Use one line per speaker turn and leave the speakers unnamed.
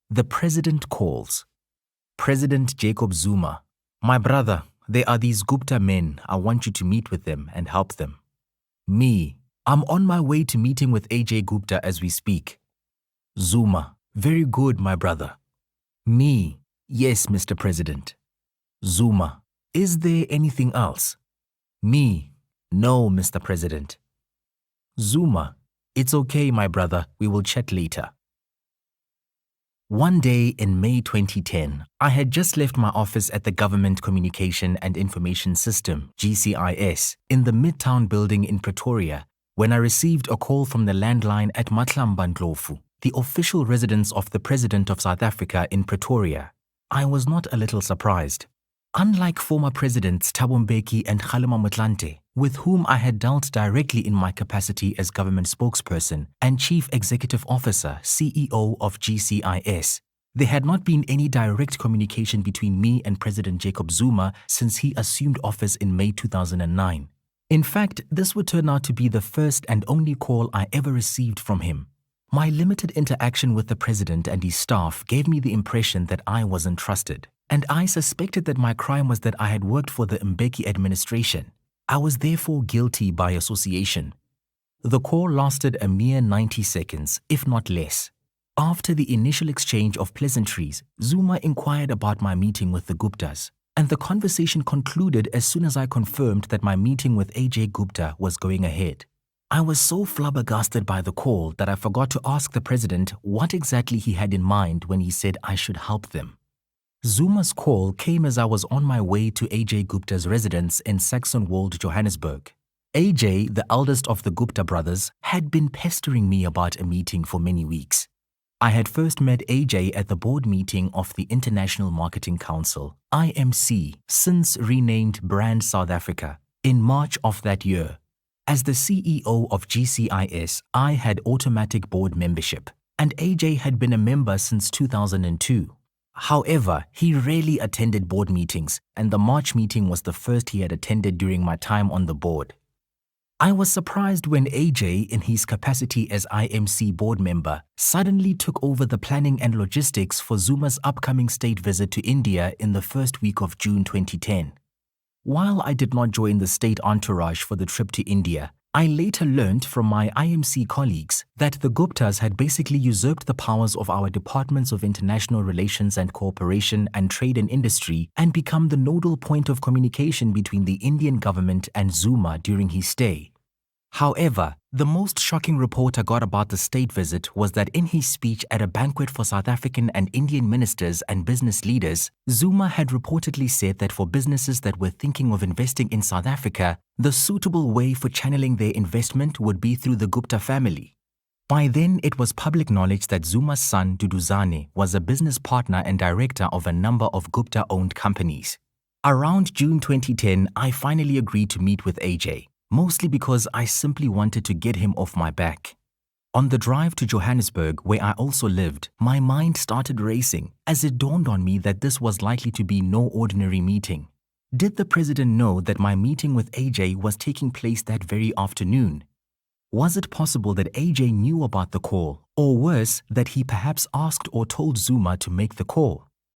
The President calls. President Jacob Zuma. My brother, there are these Gupta men. I want you to meet with them and help them. Me. I'm on my way to meeting with AJ Gupta as we speak. Zuma. Very good, my brother. Me. Yes, Mr. President. Zuma. Is there anything else? Me. No, Mr. President. Zuma. It's okay, my brother. We will chat later. One day in May 2010, I had just left my office at the Government Communication and Information System, GCIS, in the Midtown building in Pretoria, when I received a call from the landline at Matlamba Ndlovu, the official residence of the President of South Africa in Pretoria. I was not a little surprised. Unlike former Presidents Thabo Mbeki and Kgalema Motlanthe, with whom I had dealt directly in my capacity as government spokesperson and Chief Executive Officer, CEO of GCIS, there had not been any direct communication between me and President Jacob Zuma since he assumed office in May 2009. In fact, this would turn out to be the first and only call I ever received from him. My limited interaction with the President and his staff gave me the impression that I wasn't trusted, and I suspected that my crime was that I had worked for the Mbeki administration. I was therefore guilty by association. The call lasted a mere 90 seconds, if not less. After the initial exchange of pleasantries, Zuma inquired about my meeting with the Guptas, and the conversation concluded as soon as I confirmed that my meeting with AJ Gupta was going ahead. I was so flabbergasted by the call that I forgot to ask the President what exactly he had in mind when he said I should help them. Zuma's call came as I was on my way to AJ Gupta's residence in Saxonwold, Johannesburg. AJ, the eldest of the Gupta brothers, had been pestering me about a meeting for many weeks. I had first met AJ at the board meeting of the International Marketing Council, IMC, since renamed Brand South Africa, in March of that year. As the CEO of GCIS, I had automatic board membership, and AJ had been a member since 2002. However, he rarely attended board meetings, and the March meeting was the first he had attended during my time on the board. I was surprised when AJ, in his capacity as IMC board member, suddenly took over the planning and logistics for Zuma's upcoming state visit to India in the first week of June 2010. While I did not join the state entourage for the trip to India, I later learned from my IMC colleagues that the Guptas had basically usurped the powers of our Departments of International Relations and Cooperation and Trade and Industry and become the nodal point of communication between the Indian government and Zuma during his stay. However, the most shocking report I got about the state visit was that in his speech at a banquet for South African and Indian ministers and business leaders, Zuma had reportedly said that for businesses that were thinking of investing in South Africa, the suitable way for channeling their investment would be through the Gupta family. By then, it was public knowledge that Zuma's son, Duduzane, was a business partner and director of a number of Gupta-owned companies. Around June 2010, I finally agreed to meet with AJ. Mostly because I simply wanted to get him off my back. On the drive to Johannesburg, where I also lived, my mind started racing as it dawned on me that this was likely to be no ordinary meeting. Did the President know that my meeting with AJ was taking place that very afternoon? Was it possible that AJ knew about the call, or worse, that he perhaps asked or told Zuma to make the call?